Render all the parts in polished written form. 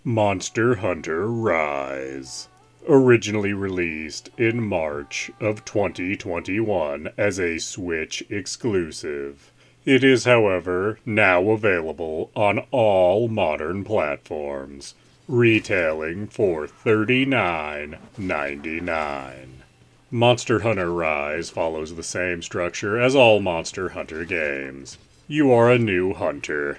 Monster Hunter Rise. Originally released in March of 2021 as a Switch exclusive. It is, however, now available on all modern platforms, retailing for $39.99. Monster Hunter Rise follows the same structure as all Monster Hunter games. You are a new hunter,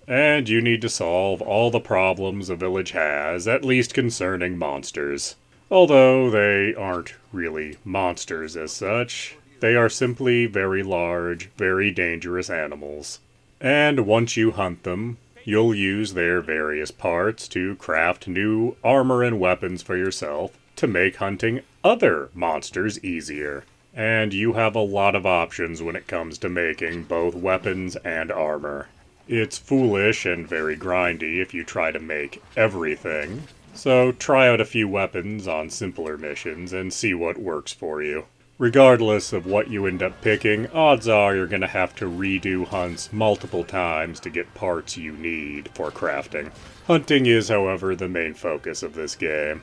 and you need to solve all the problems a village has, at least concerning monsters. Although they aren't really monsters as such, they are simply very large, very dangerous animals. And once you hunt them, you'll use their various parts to craft new armor and weapons for yourself to make hunting other monsters easier. And you have a lot of options when it comes to making both weapons and armor. It's foolish and very grindy if you try to make everything, so try out a few weapons on simpler missions and see what works for you. Regardless of what you end up picking, odds are you're going to have to redo hunts multiple times to get parts you need for crafting. Hunting is, however, the main focus of this game.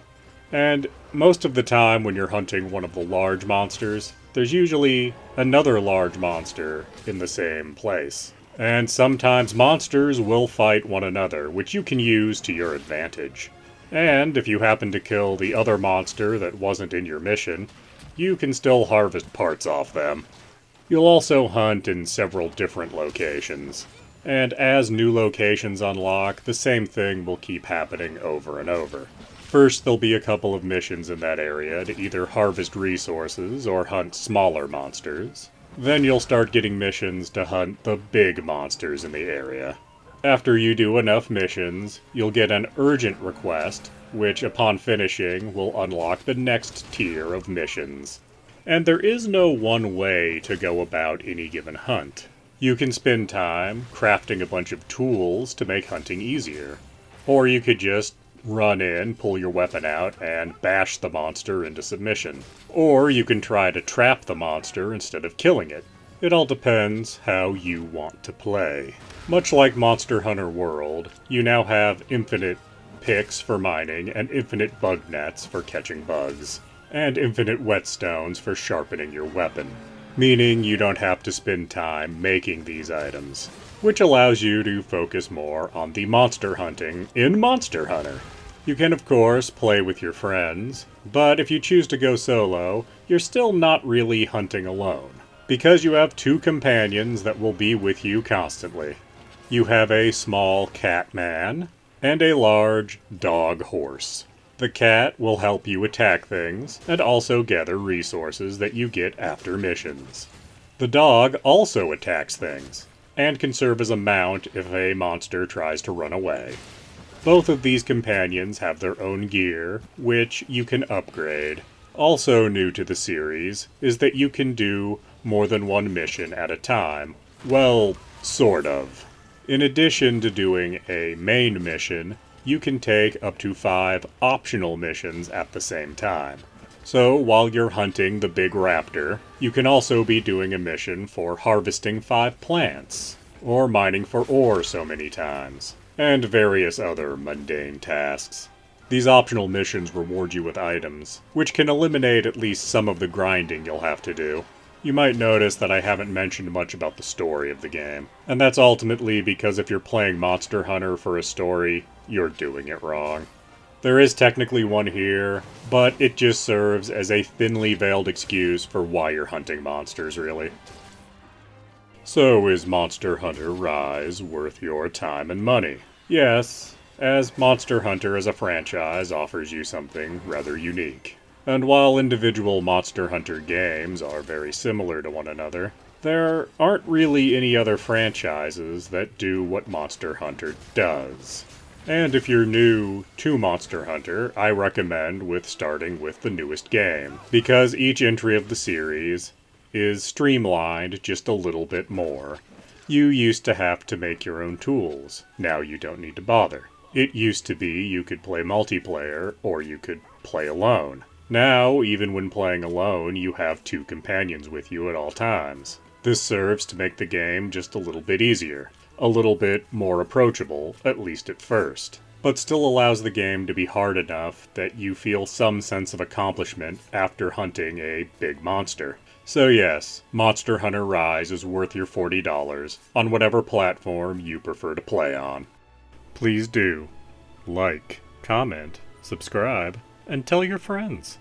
And most of the time when you're hunting one of the large monsters, there's usually another large monster in the same place. And sometimes monsters will fight one another, which you can use to your advantage. And if you happen to kill the other monster that wasn't in your mission, you can still harvest parts off them. You'll also hunt in several different locations. And as new locations unlock, the same thing will keep happening over and over. First, there'll be a couple of missions in that area to either harvest resources or hunt smaller monsters. Then you'll start getting missions to hunt the big monsters in the area. After you do enough missions, you'll get an urgent request, which upon finishing will unlock the next tier of missions. And there is no one way to go about any given hunt. You can spend time crafting a bunch of tools to make hunting easier. Or you could just run in, pull your weapon out, and bash the monster into submission. Or you can try to trap the monster instead of killing it. It all depends how you want to play. Much like Monster Hunter World, you now have infinite picks for mining and infinite bug nets for catching bugs, and infinite whetstones for sharpening your weapon, meaning you don't have to spend time making these items, which allows you to focus more on the monster hunting in Monster Hunter. You can, of course, play with your friends, but if you choose to go solo, you're still not really hunting alone, because you have two companions that will be with you constantly. You have a small cat man and a large dog horse. The cat will help you attack things and also gather resources that you get after missions. The dog also attacks things and can serve as a mount if a monster tries to run away. Both of these companions have their own gear, which you can upgrade. Also new to the series is that you can do more than one mission at a time. Well, sort of. In addition to doing a main mission, you can take up to 5 optional missions at the same time. So while you're hunting the big raptor, you can also be doing a mission for harvesting 5 plants, or mining for ore so many times, and various other mundane tasks. These optional missions reward you with items, which can eliminate at least some of the grinding you'll have to do. You might notice that I haven't mentioned much about the story of the game, and that's ultimately because if you're playing Monster Hunter for a story, you're doing it wrong. There is technically one here, but it just serves as a thinly veiled excuse for why you're hunting monsters, really. So is Monster Hunter Rise worth your time and money? Yes, as Monster Hunter as a franchise offers you something rather unique. And while individual Monster Hunter games are very similar to one another, there aren't really any other franchises that do what Monster Hunter does. And if you're new to Monster Hunter, I recommend starting with the newest game, because each entry of the series is streamlined just a little bit more. You used to have to make your own tools. Now you don't need to bother. It used to be you could play multiplayer, or you could play alone. Now, even when playing alone, you have 2 companions with you at all times. This serves to make the game just a little bit easier. a little bit more approachable, at least at first. but still allows the game to be hard enough that you feel some sense of accomplishment after hunting a big monster. So yes, Monster Hunter Rise is worth your $40 on whatever platform you prefer to play on. Please do like, comment, subscribe, and tell your friends.